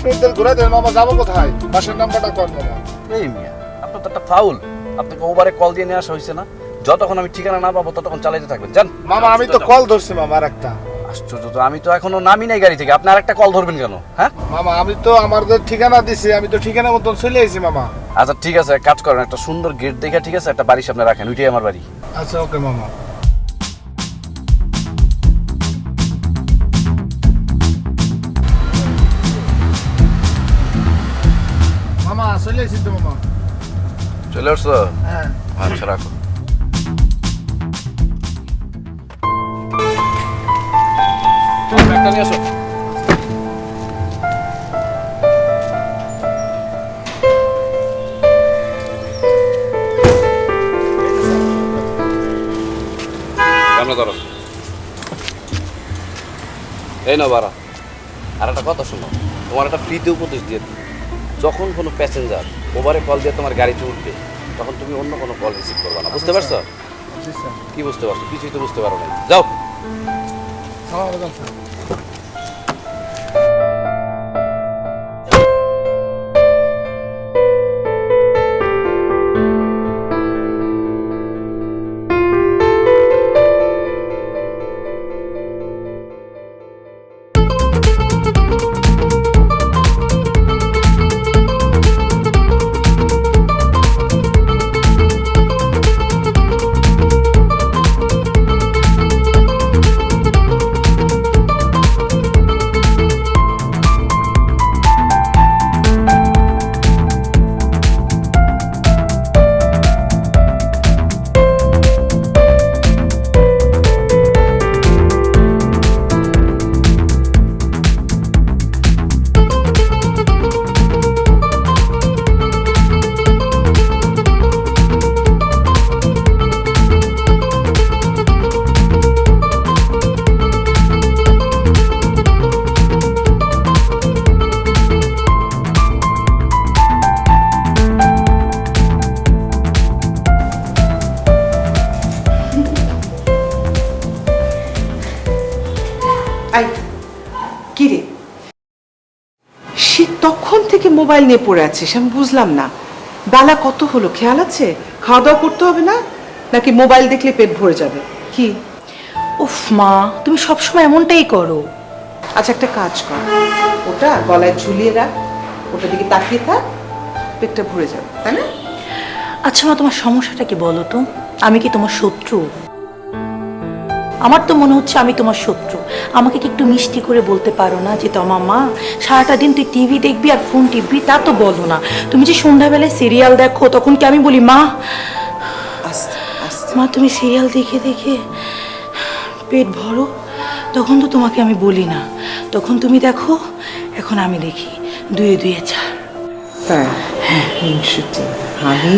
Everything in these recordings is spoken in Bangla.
মিনিট ধরে ঘুরে দেন মামা, যাবো কোথায়? বাসের নাম্বারটা কর মামা। এই মিয়া, আপনার তো একটা ফাউল। আপনাকে ওভারে কল দিয়ে নিয়ে আসা হয়েছে না? যতক্ষণ আমি ঠিকানা না পাবো ততক্ষণ চালাইতে থাকবেন, জান। মামা আমি তো কল ধরছি মামা, আর একটা। আশ্চর্য তো, আমি তো এখনো নামি নাই গাড়ি থেকে, আপনি আর একটা কল ধরবেন কেন? হ্যাঁ মামা আমি তো আমাদের ঠিকানা দিছি, আমি তো ঠিকানা মতন চলে আইছি মামা। আচ্ছা ঠিক আছে, কাজ করেন, একটা সুন্দর গেট দেখে, ঠিক আছে, একটা বাড়ির সামনে রাখেন, ওইটাই আমার বাড়ি। আচ্ছা ওকে মামা। মামা চলে আইছি তো মামা। চলে আসছো? হ্যাঁ। আচ্ছা রাখো। ব্যাগটা নিয়ে আসো। সামনে ধরো। এই নাও ভাড়া। আর একটা কথা শোনো, তোমার একটা ফ্রিতে উপদেশ দিয়ে দিই, যখন কোনো প্যাসেঞ্জার ওভারে কল দিয়ে তোমার গাড়িতে উঠবে, তখন তুমি অন্য কোনো কল রিসিভ করবে না। বুঝতে পারছো? কি বুঝতে পারছো? কিছুই তো বুঝতে পারো না। যাও। কিরে, সে তখন থেকে মোবাইল নিয়ে পড়ে আছিস, আমি বুঝলাম না। বেলা কত হলো খেয়াল আছে? খাওয়া দাওয়া করতে হবে না নাকি মোবাইল দেখলে পেট ভরে যাবে? কি? উফ মা, তুমি সবসময় এমনটাই করো। আচ্ছা একটা কাজ কর, ওটা গলায় ঝুলিয়ে রাখ, ওটার দিকে তাকিয়ে থাক, পেটটা ভরে যাবে, তাই না? আচ্ছা মা, তোমার সমস্যাটা কি বলো তো? আমি কি তোমার শত্রু? আমার তো মনে হচ্ছে আমি তোমার শত্রু। আমাকে কি একটু মিষ্টি করে বলতে পারো না যে তোমার মা সারাটা দিন তুই টিভি দেখবি আর ফোন টিপবি, তা তো বলো না। তুমি যে সন্ধ্যাবেলায় সিরিয়াল দেখো, তখন কি আমি বলি মা আস্তে আস্তে। মা তুমি সিরিয়াল দেখে দেখে পেট ভরো? তখন তো তোমাকে আমি বলি না, তখন তুমি দেখো। এখন আমি দেখি দুয়ে দুয়ে চার। তাই? হ্যাঁ, হিংসুটি। আমি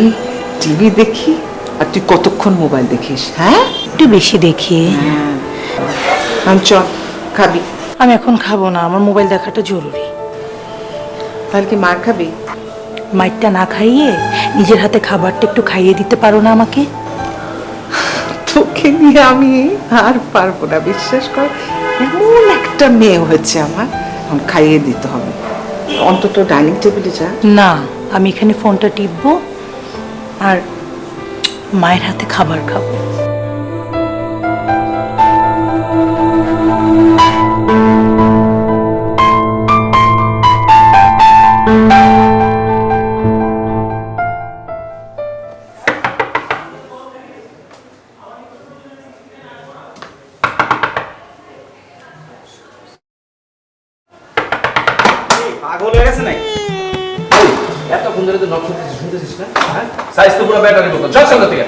টিভি দেখি আর তুই কতক্ষণ মোবাইল দেখিস? হ্যাঁ, একটু বেশি দেখি। আমি চল খাবি। আমি এখন খাবো না, আমার মোবাইল দেখাটা জরুরি। তাহলে কি মার খাবি? মাইরটা না খাইয়ে নিজের হাতে খাবারটা একটু খাইয়ে দিতে পারো না আমাকে? তোকে নিয়ে আমি আর পারবো না, বিশ্বাস কর। এমন একটা মেয়ে হয়েছে আমার, এখন খাইয়ে দিতে হবে। অন্তত ডাইনিং টেবিলে যা। না, আমি এখানে ফোনটা টিপবো আর মায়ের হাতে খাবার খাবো। পাগল হয়ে গেছে নাকি? এতক্ষণ ধরে তো নক শুনতেছিস না? হ্যাঁ, সাইজ তো পুরো ব্যাটারির মতো। চল সামনে থেকে।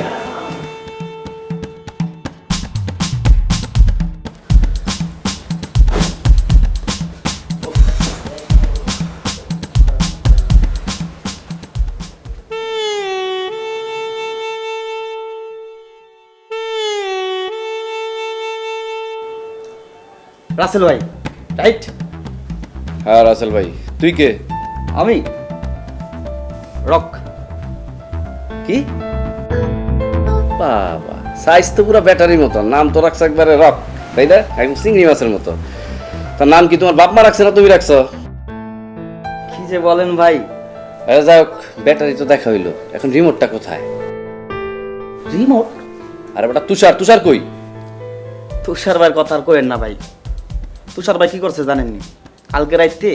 রাসেল ভাই, রাইট? হ্যাঁ রাসেল ভাই, তুই কে? আমি রক। কি বাবা, সাইজ তো পুরো ব্যাটারির মতো, নাম তো রাখছো একবারে রক, তাই না? একদম চিংড়ি মাছের মতো। তার নাম কি তোমার বাপ মা রাখছে না তুমি রাখছো? যে বলেন ভাই। আরে যাই হোক, ব্যাটারি তো দেখা হইলো, এখন রিমোটটা কোথায়? রিমোট? আরে বেটা তুষার, তুষার কই? তুষার ভাইয়ের কথা আর কইেন না ভাই। তুষার ভাই কি করছে জানেননি? কালকে রাইতে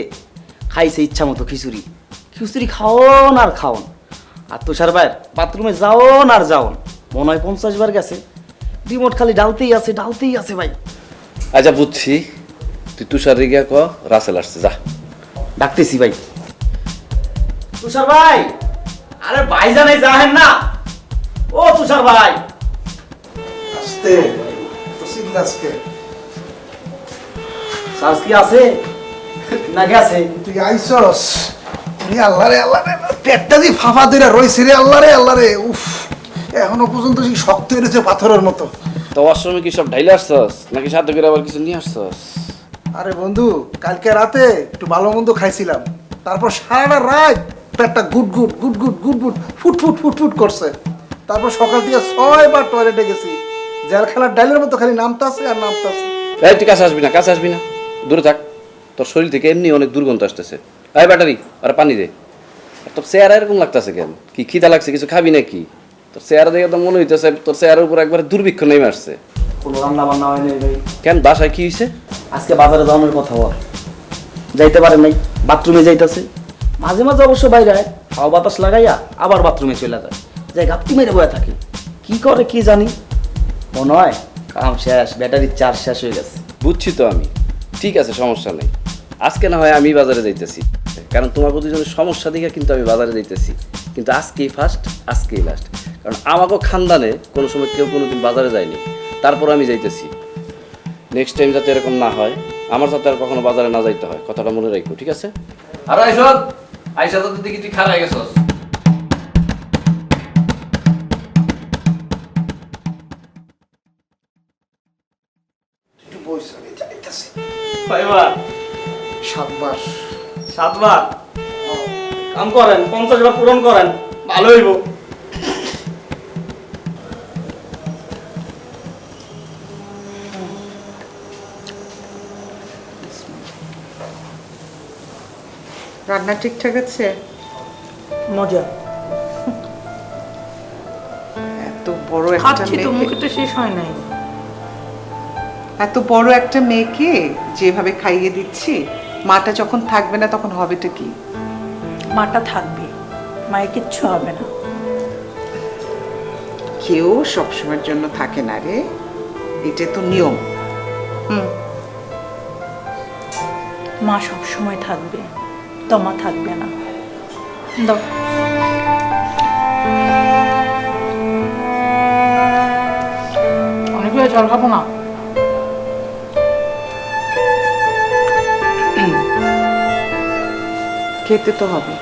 খাইছে ইচ্ছা মতো খিচুড়ি। খিচুড়ি খাওন আর খাওন। আর তুষার ভাইয়ের বাথরুমে যাওন আর যাওন। মনে হয় 50 বার গেছে। রিমোট খালি ডালতেই আছে ভাই। আচ্ছা বুঝছি, তুই তুষার রিগা ক রাসেল আসছে, যা। ডাকতেছি ভাই। তুষার ভাই, আরে ভাই জানাই যাহেন না। ও তুষার ভাই, আস্তে তো সিগনাসকে সার্স কি আছে না গেছে? তুই আইসস তুই আল্লাহ রে পেটটা যে ফাফা ধরে রইছে রে আল্লাহ রে উফ এখনো পর্যন্ত সেই শক্ত হয়েছে পাথরের মতো। তো আশ্রমে কি সব ঢাইলে আসছস নাকি সাথে করে আবার কিছু নিয়ে আসছস? আরে বন্ধু, কালকে রাতে একটু ভালো মন্দ খাইছিলাম, তারপর সারাটা রাত পেটটা গুট গুট গুট গুট গুট গুট ফুট ফুট ফুট ফুট করছে। তারপর সকাল থেকে 6 বার টয়লেটে গেছি। জেল খেলার ডাইলের মতো খালি নামতাছে আর নামতাছে। এই তুই কাছে আসবি না, কাছে আসবি না, দূরে থাক। তোর শরীর থেকে এমনি অনেক দুর্গন্ধ আসতেছে। এই ব্যাটারি, আর পানি দে। আর তোর চেহারা এরকম লাগতেছে কেন? কি খিদা লাগছে, কিছু খাবি নাকি? তোর চেহারা দেখে তো মনে হইতেছে তোর চেহারার উপর একবার দুর্ভিক্ষ নেমে আসছে। কোনো রান্না বান্না হয় নাই ভাই। কেন, বাসায় কি হয়েছে? আজকে বাজারে যাওয়ার কথা বল, যাইতে পারেন নাই, বাথরুমে যাইতেছে। মাঝে মাঝে অবশ্য বাইরে হয়, হাওয়া বাতাস লাগাইয়া আবার বাথরুমে চলে যায়, যাই গাপ্তি মেরে বয়ে থাকে। কি করে কি জানি, মনে হয় কাম শেষ, ব্যাটারির চার্জ শেষ হয়ে গেছে। বুঝছি তো আমি, ঠিক আছে, সমস্যা নেই। আজকে না হয় আমি বাজারে যাইতেছি, কারণ তোমার প্রতিজনের সমস্যা দেখে কিন্তু আমি বাজারে যাইতেছি। কিন্তু আজকেই ফার্স্ট, আজকেই লাস্ট, কারণ আমাকেও খানদানে কোনো সময় কেউ কোনোদিন বাজারে যায়নি, তারপর আমি যাইতেছি। নেক্সট টাইম যাতে এরকম না হয়, আমার সাথে আর কখনো বাজারে না যাইতে হয়, কথাটা মনে রাখবো, ঠিক আছে? আর আইসা তো দেখি তুই খারাপ গেছস। একটু বইস, আমি যাইতাছি। কয়বার? 7 বার। 7 বার? কাম করেন, 50 বার পূরণ করেন, ভালো হইব। রান্না ঠিকঠাক আছে? মজা এত বড় একটা খাচ্ছি তো, মেয়ে, মুখে তো শেষ হয় নাই। এত বড় একটা মেয়েকে যেভাবে খাইয়ে দিচ্ছি, মাটা যখন থাকবে না তখন হবেটা কি? মাটা থাকবে, মায়ের কিচ্ছু হবে না। কেউ সবসময়ের জন্য থাকে না রে, এটা তো নিয়ম। মা সব সময় থাকবে, তোমা থাকবে না। দাও। অনেকগুলো জল খাবো না। খেতে তো হবে।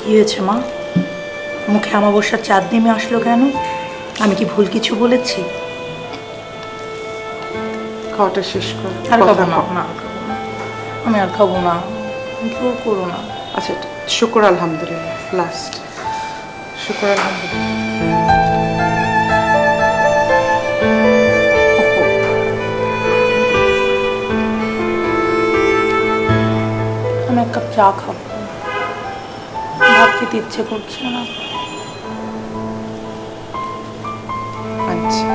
কি হয়েছে মা? মুখে আমাবস্যার চাঁদ নেমে আসলো কেন? আমি কি ভুল কিছু বলেছি? খাওয়াটা শেষ কর। আর কথা খাবো না, কও। না খাবো না। আমি আর খাবো না, জোর করো না। আচ্ছা, শুকর আলহামদুলিল্লাহ, লাস্ট। শুকর আলহামদুলিল্লাহ। আমি এক কাপ চা খাবো, ভাত খেতে ইচ্ছে করছে না। আচ্ছা,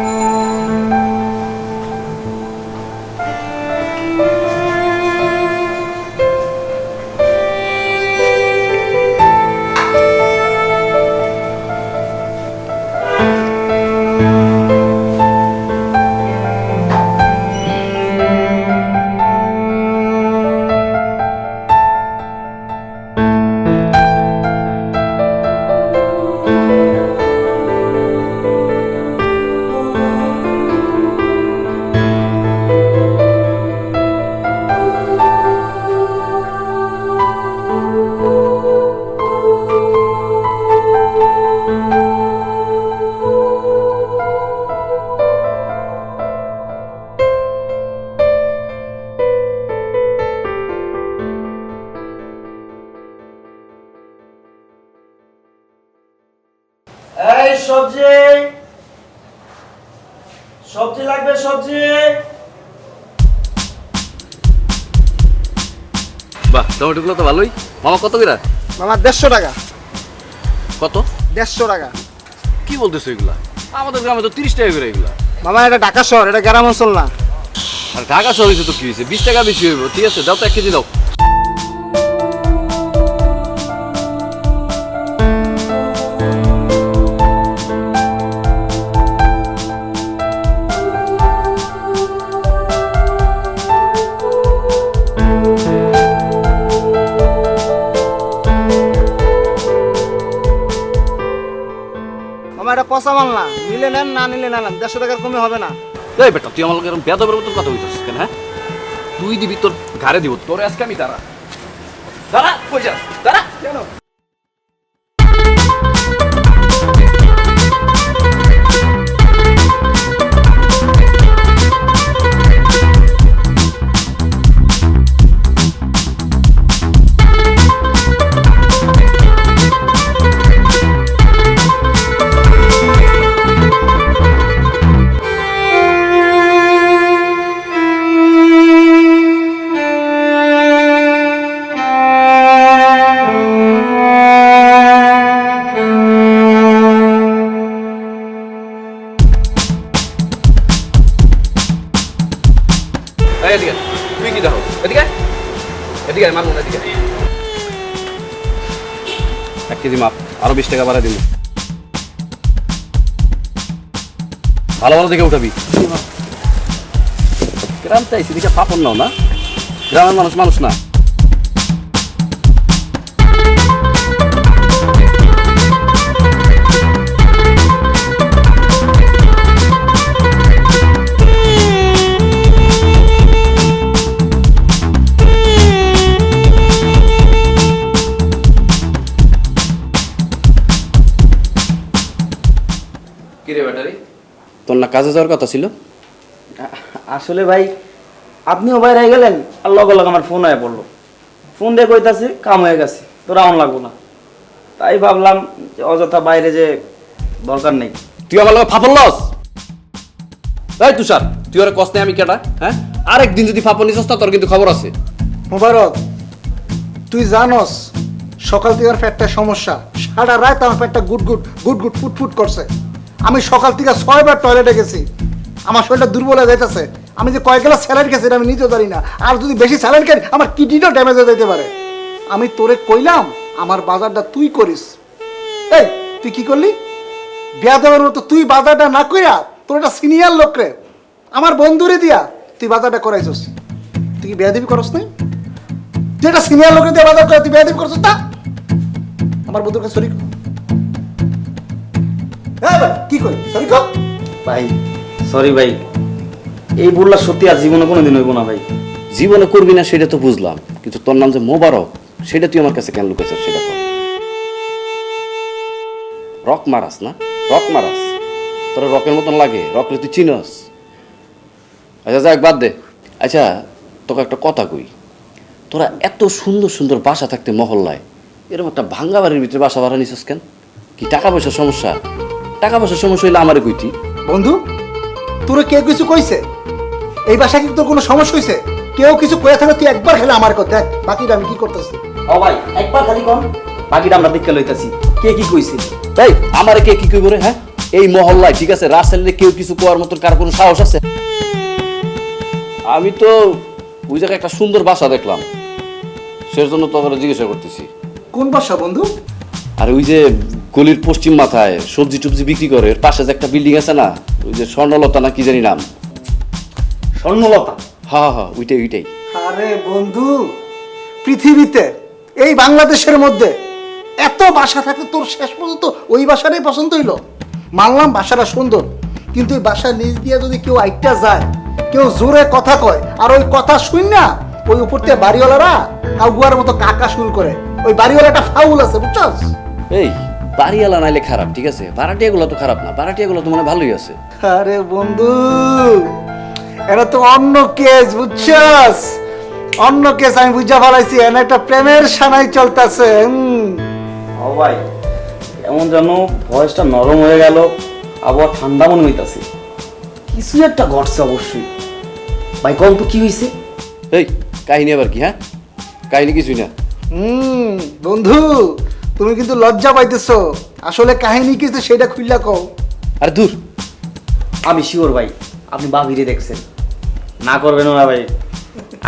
এই সবজি, সবজি লাগবে, সবজি। বাহ, টমেটোগুলো তো ভালোই। মামা কত করে? মামা 150 টাকা। কত? 150 টাকা। কি বলতেছো এগুলা? আমাদের গ্রামে তো 30 টাকা করে এগুলা। মামা এটা ঢাকা শহর, এটা গ্রাম অঞ্চল না। আর ঢাকা শহরে তো কি হয়েছে, 20 টাকা বেশি হইব। ঠিক আছে, দাও তো 1 কেজি দাও। মামা এটা পচা মাল না, নিলে নেন, না নিলে নেন, 150 টাকার কমে হবে না। এই বেটা, তুই আমার লগে এরকম বেয়াদবের মতন কথা বলতেছিস কেন? হ্যাঁ, তুই দিবি, তোর ঘাড়ে দিব। তোরে আজকে আমি দাঁড়া দাঁড়া, কই যাস? দাঁড়া। কেন? এই এদিকে, তুই কি দেখো? এদিকে এদিকে মারবো না, এদিকে। 1 কেজি মাপ, আরো 20 টাকা বাড়া দিব। ভালো ভালো দেখে উঠাবি। গ্রাম চাইছি দেখে পাপন নাও না, গ্রামের মানুষ মানুষ না। কিরে ব্যাটারি, তোর না কাজে যাওয়ার কথা ছিল? আসলে ভাই আপনিও বাইরে গেলেন আর লগে লগে আমার ফোন হয়ে পড়লো। ফোন দিয়ে কইতাছে কাম হয়ে গেছে, তো রাউন লাগবো না। তাই ভাবলাম যে অযথা বাইরে যে দরকার নেই। তুই আমার লগে ফাপন লস? এই তুষার, তুই ওরা কষ্ট নেই আমি কেটা? হ্যাঁ, আরেকদিন যদি ফাপন নিস তোর কিন্তু খবর আছে। মোবারক, তুই জানোস সকাল থেকে আমার পেটটা সমস্যা। সারা রাত আমার পেটটা গুট গুট গুট গুট ফুট ফুট করছে। আমি সকাল থেকে 6 বার টয়লেটে গেছি। আমার শরীরটা দুর্বল হয়ে যাইতেছে। আমি যে কয়েক গ্লাস স্যালাড খেয়েছি এটা আমি নিজেও জানি না। আর যদি বেশি স্যালাড খাই আমার কিডনিটাও ড্যামেজ হয়ে যেতে পারে। আমি তোরে কইলাম আমার বাজারটা তুই করিস। এই তুই কি করলি? বেয়াদবের মতো তুই বাজারটা না কইরা তোর একটা সিনিয়র লোকরে আমার বন্ধুরে দিয়া তুই বাজারটা করাইছস। তুই কি বেয়াদবি করস নাই? যেটা সিনিয়র লোকের দিয়ে বাজার করে তুই বেয়াদবি করছিস তা? আমার বন্ধুর কাছে সরি কি করি সরি কর। ভাই সরি ভাই, এই ভুলটা সত্যি আর জীবনে কোনোদিন হইব না ভাই। জীবনে করবি না সেটা তো বুঝলাম, কিন্তু তোর নাম যে মোবারক সেটা তুই আমার কাছে কেন লুকাইছিস সেটা কর। রক মারাস না, রক মারাস, তোর রকের মতন লাগে, রকলে তুই চিনস। আচ্ছা যাক বাদ দে। আচ্ছা তোকে একটা কথা কই, তোরা এত সুন্দর সুন্দর বাসা থাকতে মহল্লায় এরকম একটা ভাঙ্গা বাড়ির ভিতরে বাসা ভাড়া নিছিস কেন? কি টাকা পয়সার সমস্যা? টাকা পয়সার সমস্যা হইলে আমারে কইতি। বন্ধু তোর কেউ কিছু কইছে? এই বাসা কি তোর কোনো সমস্যা হইছে? কেউ কিছু কয়ে থাকলে তুই একবার খেলে আমার কথা দেখ, বাকিটা আমি কি করতেছি। ও ভাই একবার খালি কম, বাকিটা আমরা দেখতে লইতাছি কে কি কইছে। এই আমারে কে কি কইবো রে? হ্যাঁ, এই মহল্লায় ঠিক আছে রাস্তায় কেউ কিছু কোয়ার মতন কার কোনো সাহস আছে? আমি তো ওই জায়গায় একটা সুন্দর বাসা দেখলাম, সেই জন্য তো জিজ্ঞাসা করতেছি। কোন বাসা বন্ধু? আর ওই যে গলির পশ্চিম মাথায় সবজি টবজি বিক্রি করে এর পাশে যে একটা বিল্ডিং আছে না, ওই যে স্বর্ণলতা না কি জানি নাম। স্বর্ণলতা? হ্যাঁ হ্যাঁ ওইটাই ওইটাই। আরে বন্ধু, পৃথিবীতে এই বাংলাদেশের মধ্যে এত বাসা থাকে, তোর শেষ পর্যন্ত ওই বাসাটাই পছন্দ হইলো। মানলাম বাসাটা সুন্দর, কিন্তু ওই বাসার নিচ দিয়ে যদি কেউ আইটা যায়, কেউ জোরে কথা কয়, আর ওই কথা শুন না ওই উপর থেকে বাড়িওয়ালারা কাউগুয়ার মতো কাকা শুরু করে। ওই বাড়িওয়ালাটা ফাউল আছে বুঝছস? এই বাড়িওয়ালা নাইলে খারাপ ঠিক আছে, ভাড়াটিয়াগুলো তো খারাপ না, ভাড়াটিয়াগুলো তো মানে ভালোই আছে। আরে বন্ধু এটা তো অন্য কেস বুঝছস, অন্য কেস। আমি বুঝা ফেলাইছি এনে একটা প্রেমের সানাই চলতেছে। ও ভাই এমন যেন ভয়েসটা নরম হয়ে গেল, আবহাওয়া ঠান্ডা মনে হইতাছে। কিছু একটা ঘটছে অবশ্যই। ভাই কম তো কি হয়েছে? এই কাহিনী আবার কি? হ্যাঁ কাহিনী কিছুই না। বন্ধু তুমি কিন্তু লজ্জা পাইতেছো, আসলে কাহিনী কিছু সেটা খুললা কও। আর দূর, আমি শিওর ভাই আপনি বাবিরে দেখছেন, না করবেন না ভাই,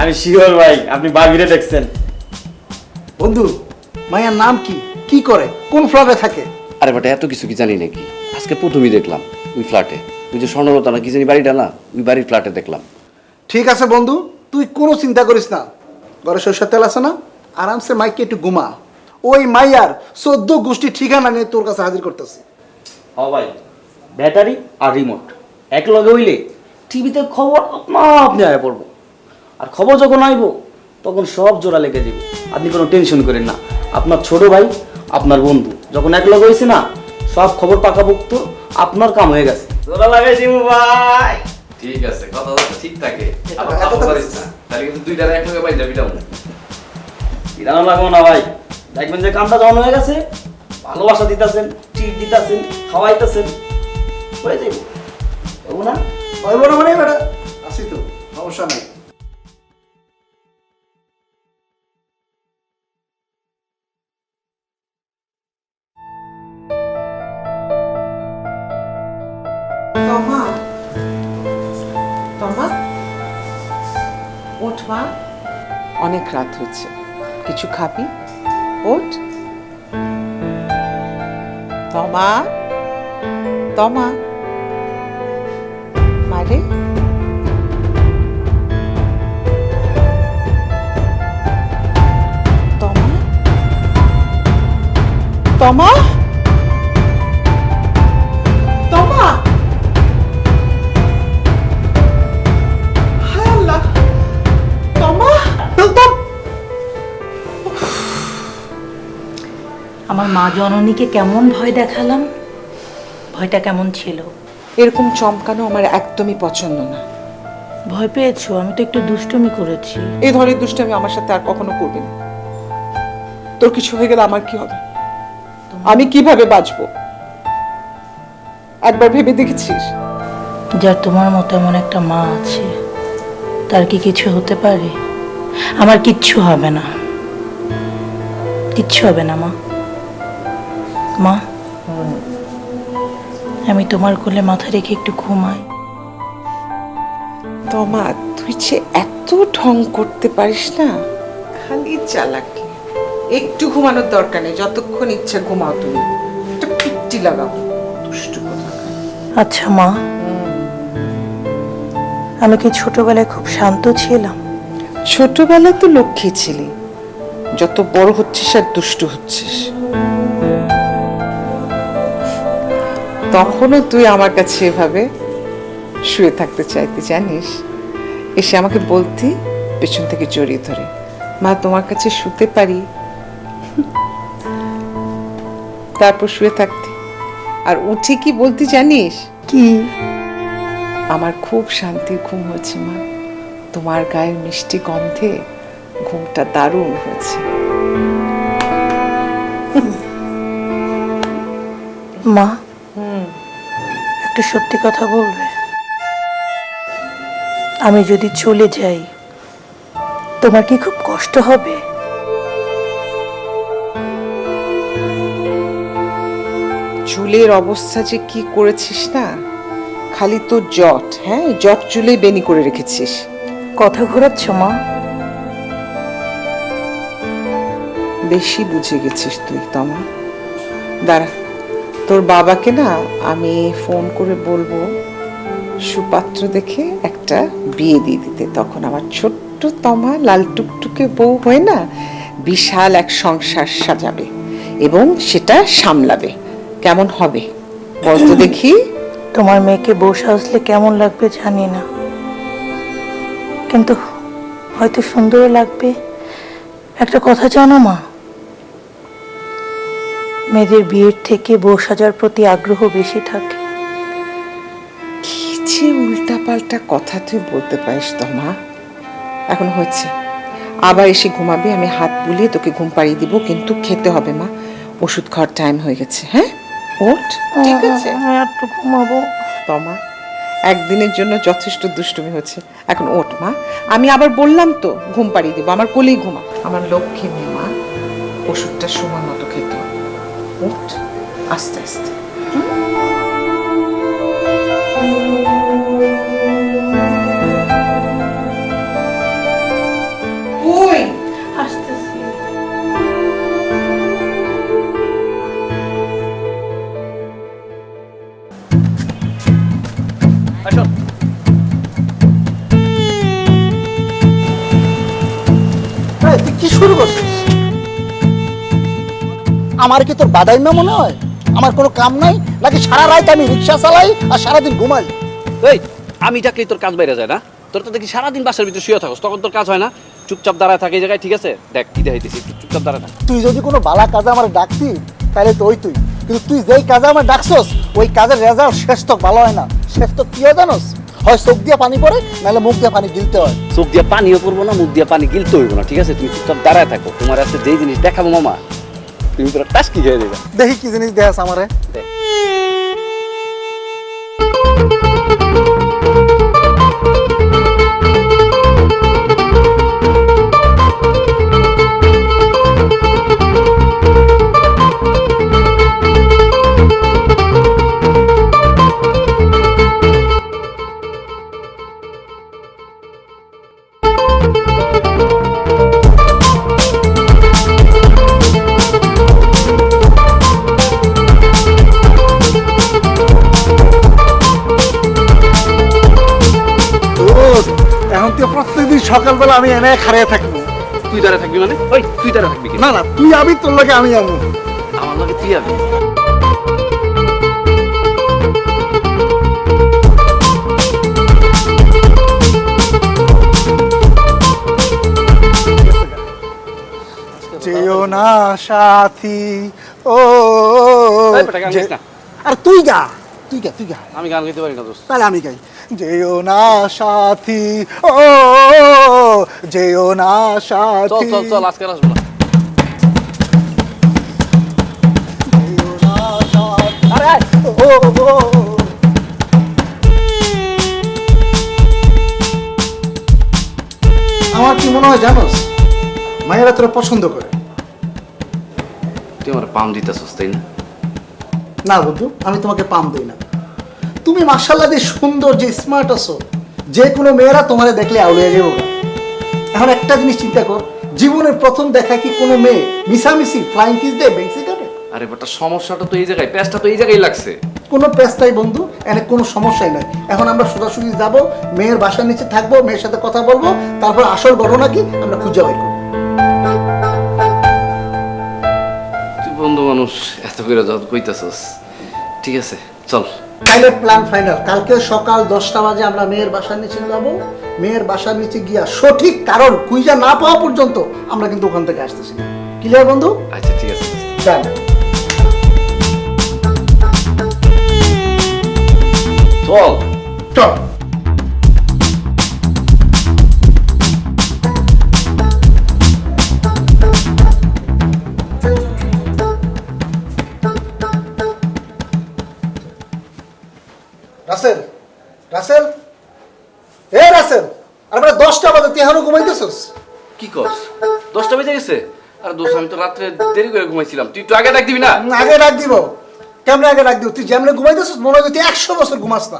আমি শিওর ভাই আপনি বাবিরে দেখছেন। বন্ধু মাইয়ার নাম কি, কি করে, কোন ফ্ল্যাটে থাকে? আরে বেটা এত কিছু কি জানি নাকি? আজকে প্রথমেই দেখলাম ওই ফ্ল্যাটে, ওই যে স্বর্ণলতা না কি জানি বাড়িটা না, ওই বাড়ির ফ্ল্যাটে দেখলাম। ঠিক আছে বন্ধু, তুই কোনো চিন্তা করিস না, ঘরে সরষের তেল আছে না, আরামসে মাইকে একটু ঘুমা। ওই মাইয়ার 14 গোষ্ঠী ঠিকানা নিয়ে তোর কাছে হাজির করতেছি। হ ভাই, ব্যাটারি আর রিমোট এক লগে হইলে টিভিতে খবর আপনি আয়া পড়বো, আর খবর যখন আইব তখন সব জোড়া লেগে যাবে। আপনি কোনো টেনশন করেন না, আপনার ছোট ভাই আপনার বন্ধু যখন এক লগে হয়েছে না, সব খবর পাকাপোক্ত, আপনার কাম হয়ে গেছে। জোড়া লাগাই জিমু ভাই। ঠিক আছে, কথা ঠিক থাকে। আবার কথা বলিস না, তাহলে কিন্তু দুইটার এক লগে পাই যাবি না। বিধান লাগবো না ভাই, দেখবেন যে কামটা যখন হয়ে গেছে, ভালোবাসা দিতেছেন, ট্রিট দিতেছেন, খাওয়াইতেছেন, হয়ে যাইব না? ওই বড় মানে বেটা আসি তো, সমস্যা নাই। তমা, তমা, ওঠ মা, অনেক রাত হচ্ছে, কিছু খাবি? ওঠ তমা, তমা, মারে তমা, তমা, তমা, হায় আল্লাহ, তমা, আমার মা জননীকে কেমন ভয় দেখালাম, ভয়টা কেমন ছিল? এরকম চমকানো আমার একদমই পছন্দ না। ভয় পেয়েছো? আমি তো একটু দুষ্টুমি করেছি। এই ধরনের দুষ্টামি আমার সাথে আর কখনো করবি না। তোর কিছু হয়ে গেলে আমার কি হবে? আমি কিভাবে বাঁচবো? একবার ভেবে দেখেছিস? যার তোমার মতো এমন একটা মা আছে, তার কি কিছু হতে পারে? আমার কিচ্ছু হবে না, কিচ্ছু হবে না মা। মা, আমি তোমার কোলে মাথা রেখে একটু ঘুমাই। তমা, তুই যে এত ঢং করতে পারিস না, খালি চালাকি। একটু ঘুমানোর দরকার নেই, যতক্ষণ ইচ্ছা ঘুমাও তুমি। একটা পিট্টি লাগাও, দুষ্টু কোথাকার। আচ্ছা মা, আমি কি ছোটবেলায় খুব শান্ত ছিলাম? ছোটবেলায় তো লক্ষ্মী ছিলি, যত বড় হচ্ছিস আর দুষ্টু হচ্ছিস। তখনও তুই আমার কাছে এভাবে শুয়ে থাকতে চাইতি, জানিস? এসে আমাকে বলতি পেছন থেকে জড়িয়ে ধরে, মা তোমার কাছে শুতে পারি? তারপর শুয়ে থাকতি, আর উঠে কি বলতি জানিস? কি? আমার খুব শান্তির ঘুম হয়েছে মা, তোমার গায়ের মিষ্টি গন্ধে ঘুমটা দারুণ হয়েছে। মা, একটু সত্যি কথা বলবে? আমি যদি চলে যাই, তোমার কি খুব কষ্ট হবে? চুলের অবস্থা যে কি করেছিস না, খালি তো জট, হ্যাঁ জট চুলে বেনি করে রেখেছিস। কথা ঘোরাচ্ছ মা? বেশি বুঝে গেছিস তুই তমা। দাঁড়া, তোর বাবাকে না আমি ফোন করে বলবো সুপাত্র দেখে একটা বিয়ে দিয়ে দিতে, তখন আমার ছোট্ট তমা লাল টুকটুকে বউ হয়ে না বিশাল এক সংসার সাজাবে এবং সেটা সামলাবে। কেমন হবে বলতো দেখি? তোমার মেয়েকে বউ সাজলে কেমন লাগবে জানি না, কিন্তু হয়তো সুন্দর লাগবে। একটা কথা জানো মা, মেয়েদের বিয়ের থেকে বউ সাজার প্রতি আগ্রহ বেশি থাকে। কি যে উল্টা পাল্টা কথা তুই বলতে পারিস তমা। এখন হচ্ছে, আবার এসে ঘুমাবি, আমি হাত বুলিয়ে তোকে ঘুম পাড়িয়ে দিব, কিন্তু খেতে হবে মা, ওষুধ খাওয়ার টাইম হয়ে গেছে। হ্যাঁ ওঠ, ঠিক আছে? আমি একটু ঘুমাবো। তমা, একদিনের জন্য যথেষ্ট দুষ্টুমি হচ্ছে। এখন ওঠ মা, আমি আবার বললাম তো ঘুম পাড়িয়ে দিব, আমার কোলেই ঘুমা। আমার লক্ষ্মী মেয়ে মা, ওষুধটা সময় মতো খেতে হবে। ওঠ আস্তে আস্তে। ওই আসতেছি। আসো। তুই কি শুরু করছিস? আমার কি তোর বাদাইমা মনে হয়? আমার কোনো কাম নাই নাকি সারা রাত আমি রিক্সা চালাই আর সারাদিন ঘুমাই? এই আমি ডাকলেই তোর কাজ বাইরে যায় না? তোর তো দেখি সারাদিন বাসার ভিতরে শুয়ে থাকস, তখন তোর কাজ হয় না? চুপচাপ দাঁড়ায় থাকে এই জায়গায়, ঠিক আছে? দেখ কি দেখাইতেছি, একটু চুপচাপ দাঁড়ায় থাক। তুই যদি কোনো বালা কাজে আমার ডাকতি তাহলে তো ওই তুই, কিন্তু তুই যেই কাজে আমার ডাকছস ওই কাজের রেজাল্ট শেষ তো ভালো হয় না। শেষ তো কি হয় জানোস? হয় চোখ দিয়ে পানি পড়ে, নাহলে মুখ দিয়ে পানি গিলতে হয়। চোখ দিয়ে পানিও পড়বো না, মুখ দিয়ে পানি গিলতে হইব না, ঠিক আছে? তুমি চুপচাপ দাঁড়ায় থাকো। তোমার আজকে যেই জিনিস দেখাবো মামা, তুমি পুরো টাস্কি খেয়ে দেবে। দেখি কি জিনিস দেখাস আমারে। দেখ। এখন তুই প্রত্যেকদিন সকালবেলা আমি এনে খাড়িয়ে থাকবো। তুই দাঁড়ায় থাকবি মানে? ওই তুই দাঁড়ায় থাকবি কি? না না, তুই আমি তোর লাগে আমি যাবো। আমার লগে তুই যাবি? যেও না সাথী ও। এই বেটা, গান গাইস না। আর তুই গা, তুই গা, তুই গা। আমি গান গাইতে পারি না দোস্ত। তাহলে আমি গাই। যেও না সাথী ও, যেও না চল সাথী। চল চল, আজকে আর আসবো না। যেও না সাথী। আরে আয়। ও ও। আমার কি মনে হয় জানোস, মায়েরা তোরা পছন্দ করে। তুই আমার পাম দিতেছস তাই না? না বন্ধু, আমি তোমাকে পাম দিই না। তুমি মাশাআল্লাহ যে সুন্দর, যে স্মার্ট আছো, যে কোনো মেয়েরা তোমারে দেখলে আউলিয়া যাবো। এখন একটা জিনিস চিন্তা কর, জীবনের প্রথম দেখা কি কোনো মেয়ে মিশামিশি ফ্লাইং কিস দেয় বেঞ্চি কাটে? আরে বেটা, সমস্যাটা তো এই জায়গায়, প্যাচটা তো এই জায়গায় লাগছে। কোনো পেস্তাই বন্ধু, এনে কোনো সমস্যাই নাই। এখন আমরা সোজাসুজি যাব, মেয়ের বাসার নিচে থাকবো, মেয়ের সাথে কথা বলবো, তারপর আসল ঘটনা কি আমরা খুঁজে বের করবো। তুই বন্ধু মানুষ, এত করে যত কইতাছস। ঠিক আছে চল। তাইলে প্ল্যান ফাইনাল, কালকে সকাল 10টা বাজে আমরা মেয়ের বাসার নিচে যাব। মেয়ের বাসার নিচে গিয়া সঠিক কারণ খুঁজে না পাওয়া পর্যন্ত আমরা কিন্তু ওখান থেকে আসতেছি না। ক্লিয়ার বন্ধু? আচ্ছা ঠিক আছে। ডান। চল চল। রাসেল, রাসেল, এ রাসেল, আর বেটা 10টা বাজে তুই এখনো ঘুমাইতেছস? কি কস? 10টা বেজে গেছে? আরে দোস্ত, আমি তো রাত্রে দেরি করে ঘুমাইছিলাম। তুই একটু আগে ডাক দিবি না? আগে ডাক দিব। কেমনে আগে ডাক দিব? তুই যেমনে ঘুমাইতেছস মনে হয় তুই 100 বছর ঘুমাস না।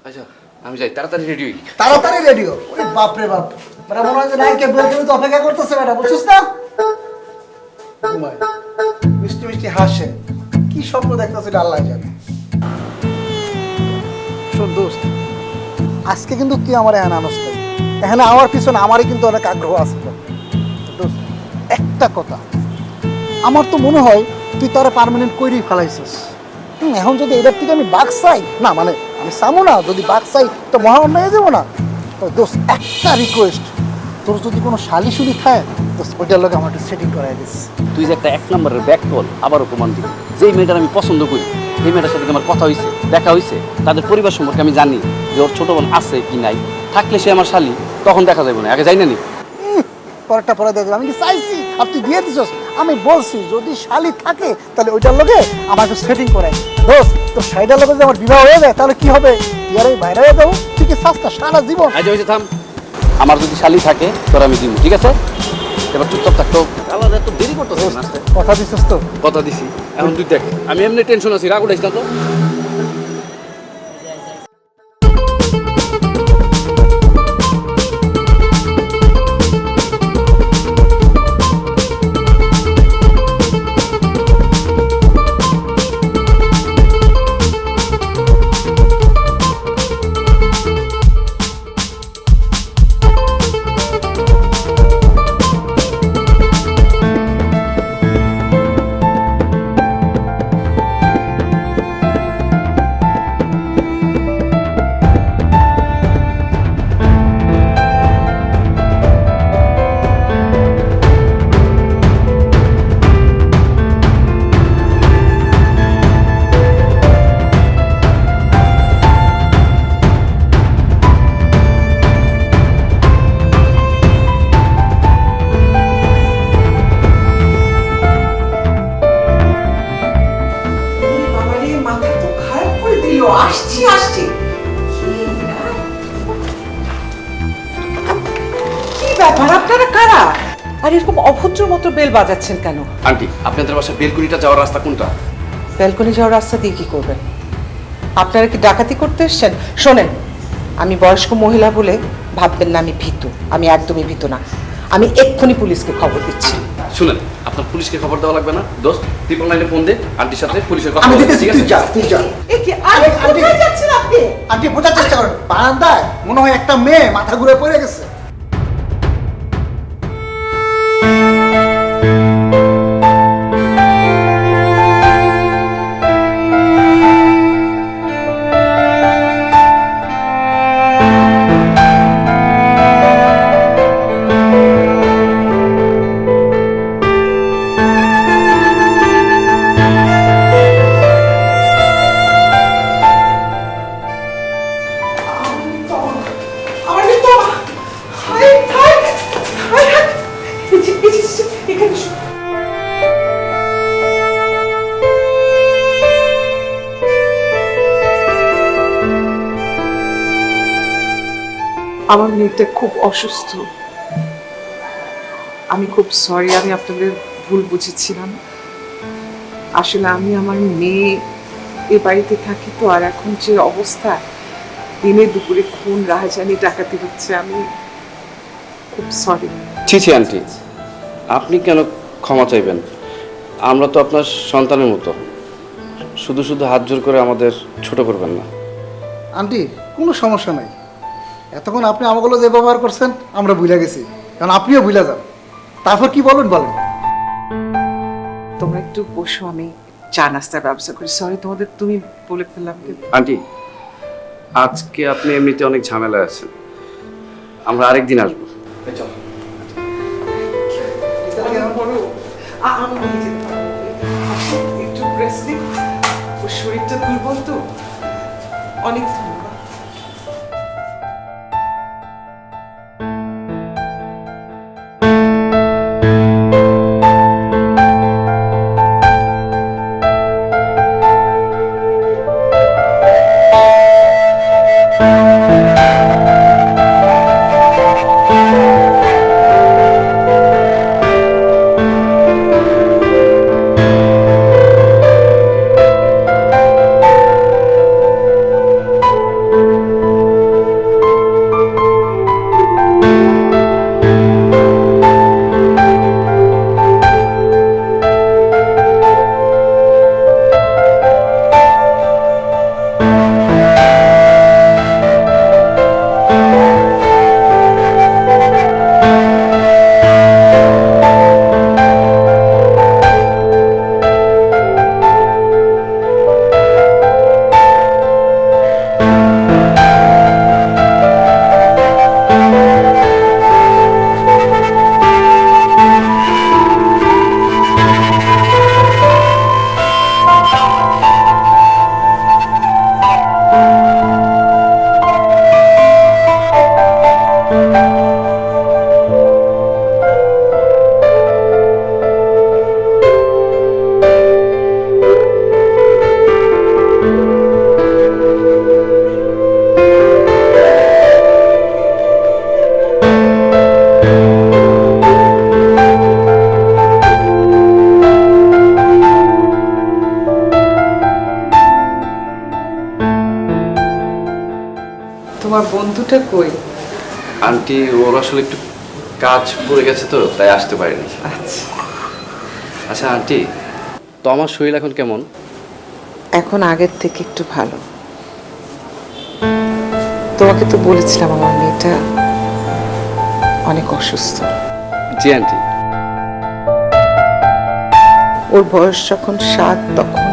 আচ্ছা আমি যাই, তাড়াতাড়ি রেডি হই। তাড়াতাড়ি রেডিও। ওরে বাপ রে বাপ, বেটা মনে হয় যে নায়কে বেলকনি তো অপেক্ষা করতেছে বেটা, বুঝছিস না? ঘুমায়, মিষ্টি মিষ্টি হাসে, কি স্বপ্ন দেখতেছে এটা আল্লাহ জানে। শোন দোস্ত, আজকে কিন্তু তুই আমার এখানে আনস নাই। এখানে আমার পিছনে আমারই কিন্তু অনেক আগ্রহ আছে। দোস্ত একটা কথা, আমার তো মনে হয় তুই তারা পার্মানেন্ট করেই ফেলাইছিস। এখন যদি এটার থেকে আমি বাঘ চাই না, মানে আমি চামো না, যদি বাঘ চাই তো মহা অন্যায় যাবো না। তো দোস্ত একটা রিকোয়েস্ট, তোর যদি কোনো শালি শুলি থাকে দোস্ত ওইটার লোক আমার একটু সেটিং করাই দিস। তুই যে একটা 1 নম্বরের ব্যাক কল আবারও প্রমাণ দিবি। যেই মেয়েটার আমি পছন্দ করি, এই মেয়েটার সাথে আমার কথা হয়েছে, দেখা হয়েছে, তাদের পরিবার সম্পর্কে আমি জানি যে ওর ছোট বোন আছে কি নাই। থাকলে সে আমার শালি, তখন দেখা যাবে না, আগে যাই না নি। পরেরটা পরে দেখবো। আমি কি চাইছি আর তুই দিয়ে দিছস? আমি বলছি যদি শালি থাকে তাহলে ওইটার লগে আমার একটু সেটিং করে দোস্ত তোর শাড়িটার লগে যদি আমার বিবাহ হয়ে যায় তাহলে কি হবে তুই আর এই বাইরে হয়ে যাবো তুই কি চাস সারা জীবন আজ হয়েছে থাম, আমার যদি শালি থাকে তোর আমি দিব, ঠিক আছে? এবার চুপচাপ থাকতো, আলাদা এত দেরি করতেছিস না? কথা দিছিস তো কথা দিছি, এখন তুই দেখ আমি এমনি টেনশন আছি, রাগ উঠাইস না তো। বাবারে মাথা তো খারাপ করে দিল আসছি আসছি কি ব্যাপার আপনারা কারা আর এরকম অভদ্র মতো বেল বাজাচ্ছেন কেন? আন্টি, আপনাদের বাসা বেলকুনিটা যাওয়ার রাস্তা কোনটা? ব্যালকনি যাওয়ার রাস্তা দিয়ে কি করবেন? আপনারা কি ডাকাতি করতে এসছেন? শোনেন, আমি বয়স্ক মহিলা বলে ভাববেন না আমি ভীতু, আমি একদমই ভীতু না। আমি এক্ষুনি পুলিশকে খবর দিচ্ছি। শুনেন, আপনার পুলিশকে খবর দেওয়া লাগবে না দোস্ত, 999 ফোন দে, আন্টির সাথে পুলিশের কথা আমি বলবে, দিতেছি ঠিক তুই আছে? যা তুই যা এ কি আরে কোথায় যাচ্ছেন আপনি? আন্টি বোঝার চেষ্টা করেন বারান্দায় মনে হয় একটা মেয়ে মাথা ঘুরে পড়ে গেছে আমার তো হাই হাই হাই হাই এখানে এসো। আমার মেয়েটা খুব অসুস্থ, আমি খুব সরি, আমি আপনাদের ভুল বুঝেছিলাম। আসলে আমি আমার মেয়ে এ বাড়িতে থাকি তো, আর এখন যে অবস্থা দিনে দুপুরে খুন রাহাজানি ডাকাতি হচ্ছে, আমি খুব সরি। ছি ছি আন্টি, আপনি কেন ক্ষমা চাইবেন? আমরা তো আপনার সন্তানের মতো, শুধু শুধু হাত জোর করে আমাদের ছোট করবেন না। আন্টি কোনো সমস্যা নাই এতক্ষণ আপনি আমাগুলো যে ব্যবহার করছেন আমরা ভুলে গেছি কারণ আপনিও ভুলে যান তারপর কি বলেন বলেন তোমরা একটু বসো, আমি চা নাস্তার ব্যবস্থা করি। সরি তোমাদের তুমি বলে ফেললাম। আন্টি, আজকে আপনি এমনিতে অনেক ঝামেলায় আছেন, আমরা আরেকদিন আসবো। চলো। আমি নিয়ে যেতে পারবো, একটু রেস্ট নিই, ওর শরীরটা দুর্বল তো। অনেক ধন্যবাদ। বন্ধুটা কই? আন্টি ওর আসলে একটু কাজ পড়ে গেছে তো তাই আসতে পারিনি। আচ্ছা, আচ্ছা আন্টি, তো আমার শরীর এখন কেমন? এখন আগের থেকে একটু ভালো। তোমাকে তো বলেছিলাম আমার মেয়েটা অনেক অসুস্থ। জি আন্টি। ওর বয়স যখন 7 তখন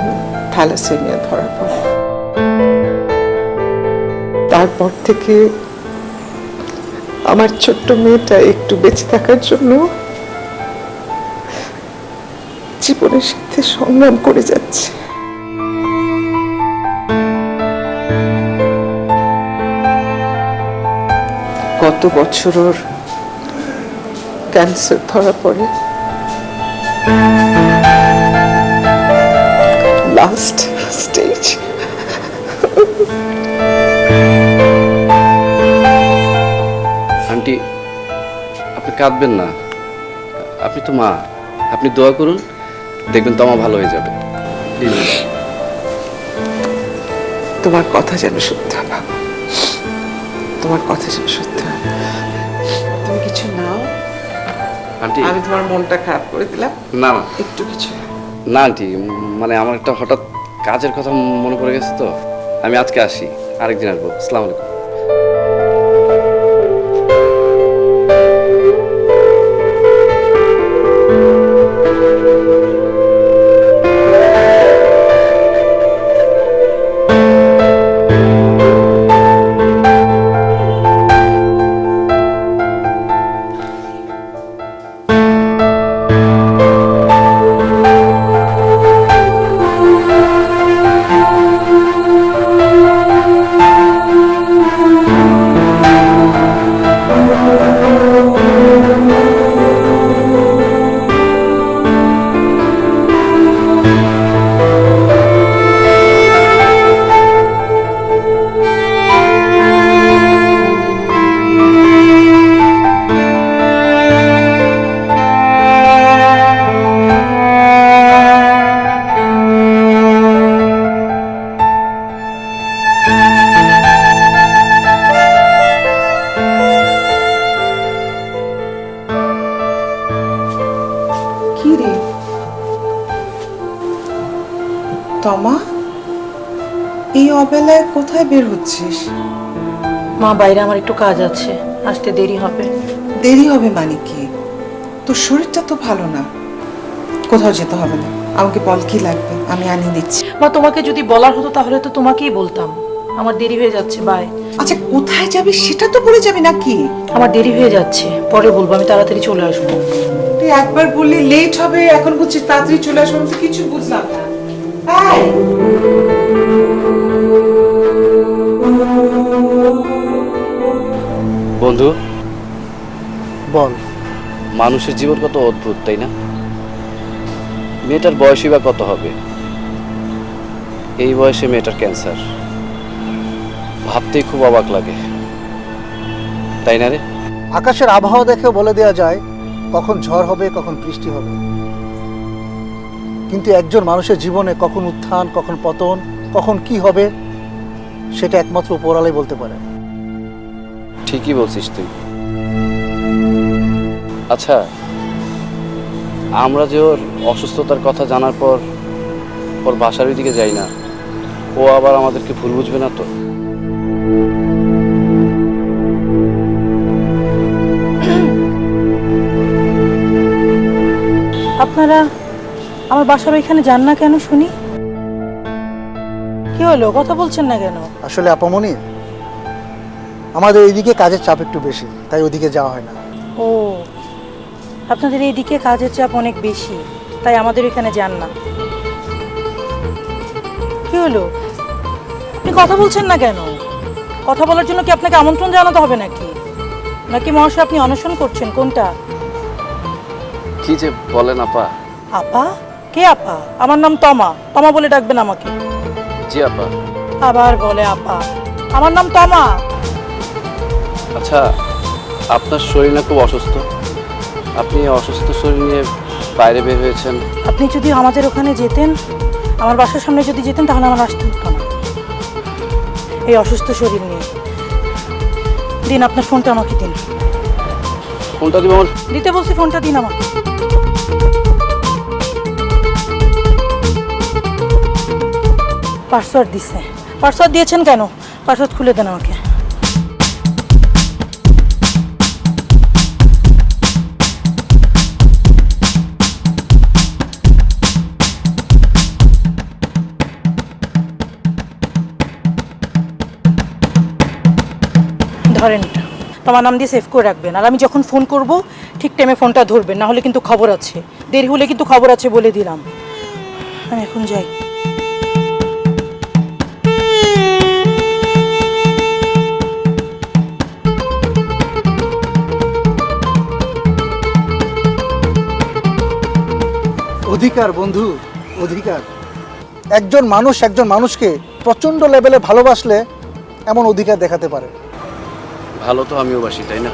থ্যালাসেমিয়া ধরা পড়ে। তারপর থেকে আমার ছোট্ট মেয়েটা একটু বেঁচে থাকার জন্য জীবনের সাথে সংগ্রাম করে যাচ্ছে। গত বছর ওর ক্যান্সার ধরা পড়ে। Last stage. আন্টি আপনি কাঁদবেন না, আপনি তো মা, আপনি দোয়া করুন, দেখবেন তো আমার ভালো হয়ে যাবে। প্লিজ। তোমার কথা যেন সত্যি হয় বাবা, তোমার কথা যেন সত্যি হয়। তুমি কিছু নাও, আন্টি আমি তোমার মনটা খারাপ করে দিলাম। না না একটু কিছু নাও। না আন্টি, মানে আমার একটা হঠাৎ কাজের কথা মনে পড়ে গেছে তো, আমি আজকে আসি, আরেকদিন আসবো। আসসালামু আলাইকুম। কি রে তমা, এই অবেলায় কোথায় বের হচ্ছিস? মা বাইরে আমার একটু কাজ আছে, আসতে দেরি হবে। দেরি হবে মানে কি? তোর শরীরটা তো ভালো না। কোথাও যেতে হবে না, আমাকে বল কি লাগবে, আমি আনিয়ে দিচ্ছি। মা তোমাকে যদি বলার হতো তাহলে তো তোমাকেই বলতাম। আমার দেরি হয়ে যাচ্ছে, বাই। আচ্ছা কোথায় যাবি সেটা তো বলে যাবি নাকি? আমার দেরি হয়ে যাচ্ছে, পরে বলবো, আমি তাড়াতাড়ি চলে আসবো। তুই একবার বললি লেট হবে, এখন বলছিস তাড়াতাড়ি চলে আসবো, আমি তো কিছু বুঝলাম না। এই! বন্ধু, বল। মানুষের জীবন কত অদ্ভুত, তাই না? মেয়েটার বয়সই বা কত হবে? এই বয়সে মেয়েটার ক্যান্সার, ভাবতেই খুব অবাক লাগে, তাই না রে? আকাশের আবহাওয়া দেখে বলে দেওয়া যায় কখন ঝড় হবে, কখন বৃষ্টি হবে, কিন্তু একজন মানুষের জীবনে কখন উত্থান, কখন পতন, কখন কি হবে সেটা একমাত্র উপরওয়ালাই বলতে পারে। ঠিকই বলছিস তুই। আচ্ছা, আমরা যে ওর অসুস্থতার কথা জানার পর ওর বাসার ওইদিকে যাই না, ও আবার আমাদেরকে ভুল বুঝবে না তো? আপনারা আমার বাসার ওইখানে যান না কেন শুনি? কি হলো, কথা বলছেন না কেন? আসলে আপামনি, আমাদের এইদিকে কাজের চাপ একটু বেশি, তাই ওদিকে যাওয়া হয় না। ও, আপনাদের এইদিকে কাজের চাপ অনেক বেশি, তাই আমাদের এখানে যান না। কি হলো, আপনি কথা বলছেন না কেন? কথা বলার জন্য কি আপনাকে আমন্ত্রণ জানাতে হবে নাকি? নাকি মহাশয় আপনি অনশন করছেন, কোনটা? কি যে বলেন আপা। আপা? কে আপা? আমার নাম তমা, তমা বলে ডাকবেন আমাকে। জি আপা। আবার বলে আপা, আমার নাম তমা। আচ্ছা, আপনার শরীর না খুব অসুস্থ, আপনি অসুস্থ শরীর নিয়ে বাইরে বের হয়েছেন। আপনি যদি আমাদের ওখানে যেতেন, আমার বাসার সামনে যদি যেতেন, তাহলে আমার আসতে হতো না এই অসুস্থ শরীর নিয়ে। দিন আপনার ফোনটা আমাকে দিন। ফোনটা দিব আমার। দিতে বলছি, ফোনটা দিন আমাকে। পাসওয়ার্ড দিছে। পাসওয়ার্ড দিয়েছেন কেন? পাসওয়ার্ড খুলে দেন আমাকে। ধরেন এটা, তোমার নাম দিয়ে সেভ করে রাখবেন, আর আমি যখন ফোন করব ঠিক টাইমে ফোনটা ধরবেন, না হলে কিন্তু খবর আছে। দেরি হলে কিন্তু খবর আছে বলে দিলাম। আমি এখন যাই। অধিকার বন্ধু, অধিকার। একজন মানুষকে প্রচন্ড লেভেলে ভালোবাসলে এমন অধিকার দেখাতে পারে। ভালো তো আমিও বাসি, তাই না?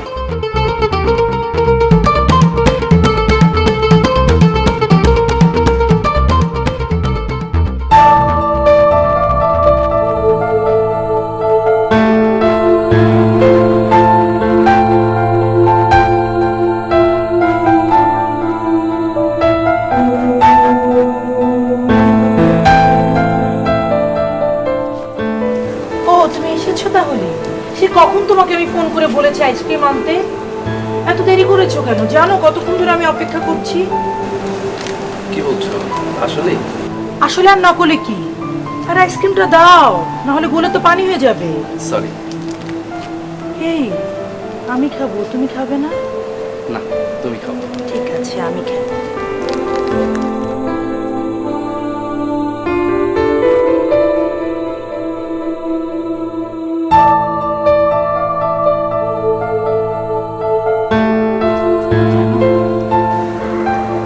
ও, তুমি এসেছো তাহলে? সে কখন তোমাকে আমি ফোন করে বলেছি আইসক্রিম আনতে? এত দেরি করেছো কেন? জানো কতক্ষণ ধরে আমি অপেক্ষা করছি? কি বলছো আসলে? আসলে আর না করলে কি? আর আইসক্রিমটা দাও, না হলে গলে তো পানি হয়ে যাবে। সরি। এই, আমি খাবো, তুমি খাবে না? না, তুমি খাও। ঠিক আছে, আমি খাবো।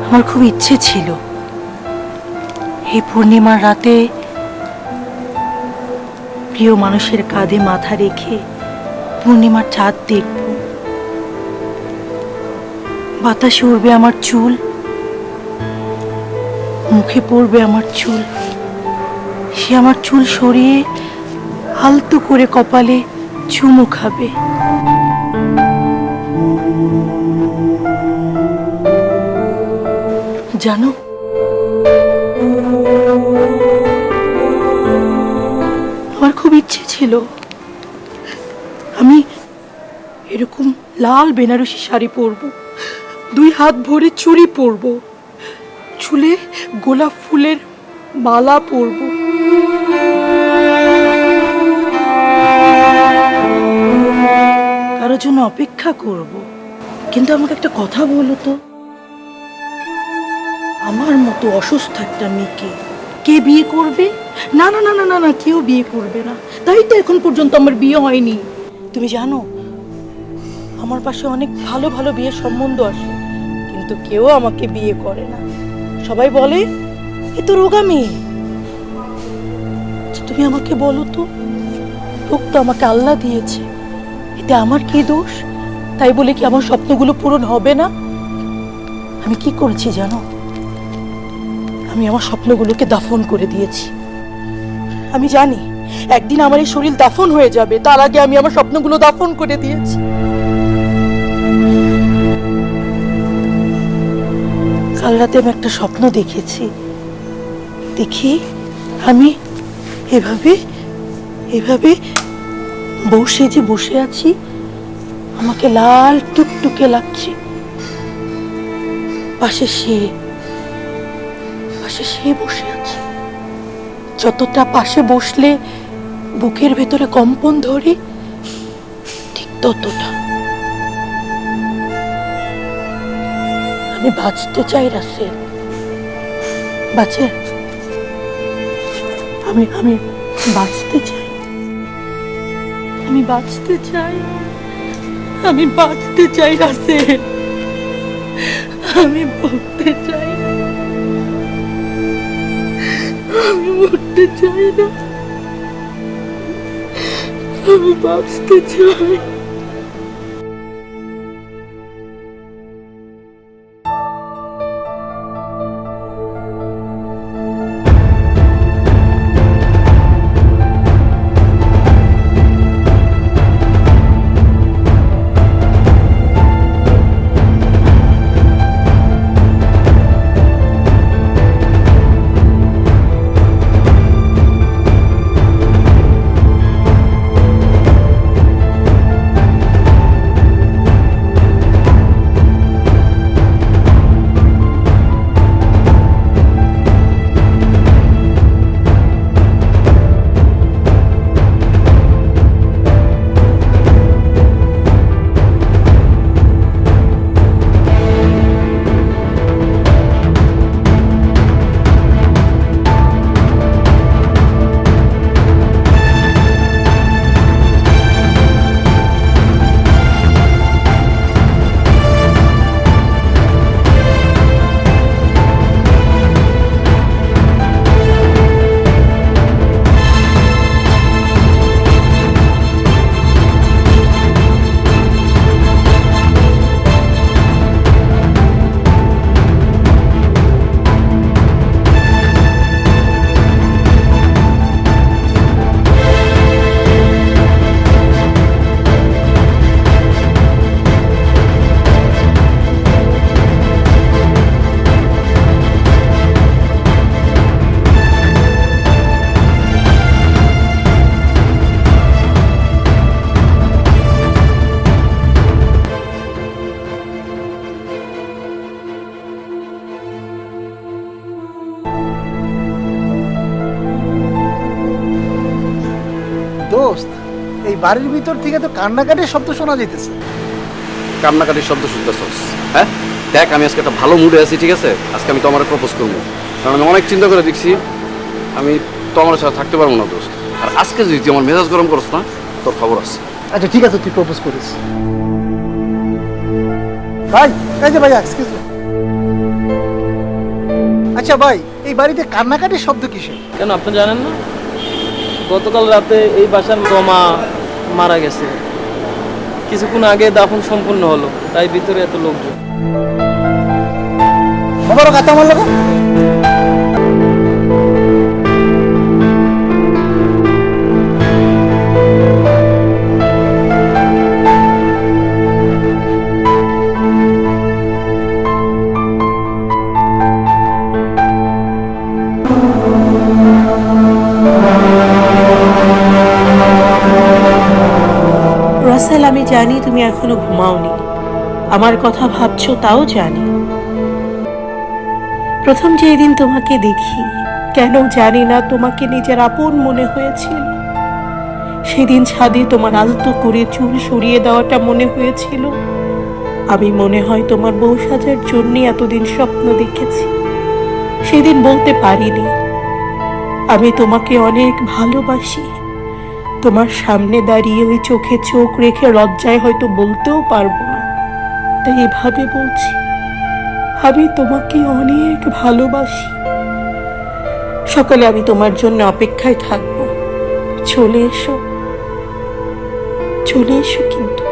আমার খুব ইচ্ছে ছিল এই পূর্ণিমার রাতে প্রিয় মানুষের কাঁধে মাথা রেখে পূর্ণিমার চাঁদ দেখব। বাতাসে উড়বে আমার চুল, মুখে পড়বে আমার চুল, সে আমার চুল সরিয়ে আলতো করে কপালে চুমু খাবে। জানো, আমার খুব ইচ্ছে ছিল আমি এরকম লাল বেনারসি শাড়ি পরবো, 2 হাত ভরে চুড়ি পরবো, চুলে গোলাপ ফুলের মালা পরবো, কারোর জন্য অপেক্ষা করব। কিন্তু আমাকে একটা কথা বলো তো, আমার মতো অসুস্থ একটা মেয়েকে কে বিয়ে করবে? না না না না না না, কেউ বিয়ে করবে না। তাই তো এখন পর্যন্ত আমার বিয়ে হয়নি। তুমি জানো, আমার পাশে অনেক ভালো ভালো বিয়ের সম্বন্ধ আসে, কিন্তু কেউ আমাকে বিয়ে করে না। সবাই বলে এ তো রোগা মেয়ে। আচ্ছা, তুমি আমাকে বলো তো, রোগ তো আমাকে আল্লাহ দিয়েছে, এতে আমার কি দোষ? তাই বলে কি আমার স্বপ্নগুলো পূরণ হবে না? আমি কি করেছি জানো? আমি আমার স্বপ্নগুলোকে দাফন করে দিয়েছি। আমি জানি একদিন আমার এই শরীর দাফন হয়ে যাবে, তার আগে আমি আমার স্বপ্নগুলো দাফন করে দিয়েছি। কাল রাতে আমি একটা স্বপ্ন দেখেছি। দেখি আমি এভাবে এভাবে বসে আছি, আমাকে লাল টুকটুকে লাগছে, পাশে সে বসে আছে। যতটা পাশে বসলে বুকের ভেতরে কম্পন ধরে, ঠিক ততটা। আমি বাঁচতে চাই রাসেল, বাঁচে। আমি বাঁচতে চাই, আমি বাঁচতে চাই, আমি বাঁচতে চাই রাসেল, আমি মরতে চাই না, আমি মরতে চাই না, আমি বাঁচতে চাই। বাড়ির ভিতর থেকে তো কান্নাকাটির শব্দ শোনা যেতেছে। কান্নাকাটির শব্দ শুনতেছস? হ্যাঁ, দেখ আমি আজকে একটা ভালো মুডে আছি, ঠিক আছে? আজকে আমি তোমার প্রপোজ করবো, কারণ আমি অনেক চিন্তা করে দেখছি আমি তোমার সাথে থাকতে পারবো না দোস্ত। আর আজকে যদি তুই আমার মেজাজ গরম করছ না, তোর খবর আছে। আচ্ছা ঠিক আছে, তুই প্রপোজ করিস। ভাই, এই যে ভাই, এক্সকিউজ মি। আচ্ছা ভাই, এই বাড়িতে কান্নাকাটির শব্দ কিসের? কেন আপনি জানেন না? গতকাল রাতে এই বাসার তমা মারা গেছে, কিছুক্ষণ আগে দাফন সম্পূর্ণ হলো, তাই ভিতরে এত লোকজন। আবারও কথা আমার লোক। রাসেল, আমি জানি তুমি এখনো ঘুমাওনি, আমার কথা ভাবছো তাও জানি। প্রথম যেদিন তোমাকে দেখি, কেন জানি না তোমাকে নিজের আপন মনে হয়েছিল। সেদিন ছাদে তোমার আলতো করে চুল সরিয়ে দেওয়াটা মনে হয়েছিল। আমি মনে হয় তোমার বউ সাজার জন্যই এতদিন স্বপ্ন দেখেছি। সেদিন বলতে পারিনি আমি তোমাকে অনেক ভালোবাসি। তোমার সামনে দাঁড়িয়ে ওই চোখে চোখ রেখে লজ্জায় হয়তো বলতেও পারবো না, তাই এভাবে বলছি, আমি তোমাকে অনেক ভালোবাসি। সকালে আমি তোমার জন্য অপেক্ষায় থাকবো। চলে এসো, চলে এসো কিন্তু।